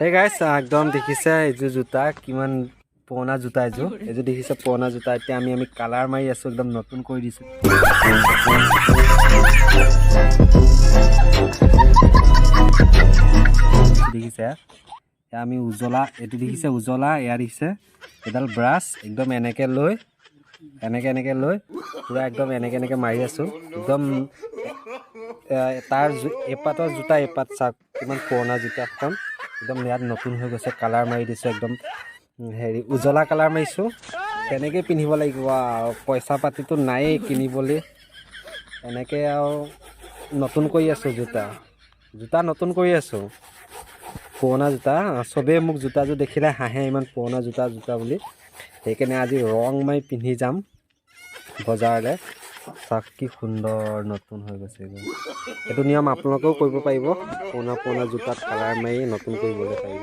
Hey guys, একদম দেখিছে এইযোৰ জোতা কিমান পুৰণা জোতা এইযোৰ দেখিছে পুৰণা জোতা এতিয়া আমি কালাৰ মাৰি আছো একদম নতুন কৰি দিছো দেখিছে আমি উজলা এটো দেখিছে উজলা এয়া দেখিছে এডাল ব্ৰাছ একদম এনেকে লৈ পুৰা একদম এনেকে মাৰি আছো একদম তাৰ এপাতৰ জোতা এপাত চাক কিমান পুৰণা জোতাখন একদম ইয়াত নতুন হৈ গৈছে কালাৰ মাৰি দিছো একদম হেৰি উজলা কালাৰ মাৰিছো কেনেকে পিন্ধিব লাগিব পইচা পাতিটো নাই কিনিবলৈ এনেকে আৰু নতুন কৰি আছো জোতা নতুন কৰি আছো পুৰণা জোতা সবে মোক জোতাযোৰ দেখিলে হাঁহে ইমান পুৰণা জোতা বুলি সেইকাৰণে আজি ৰং মাৰি পিন্ধি যাম বজাৰলৈ চাক কি সুন্দৰ নতুন হৈ গৈছে এইটো নিয়ম আপোনালোকেও কৰিব পাৰিব পুৰণা জোতাত কালাৰ মাৰি নতুন কৰিবলৈ পাৰিব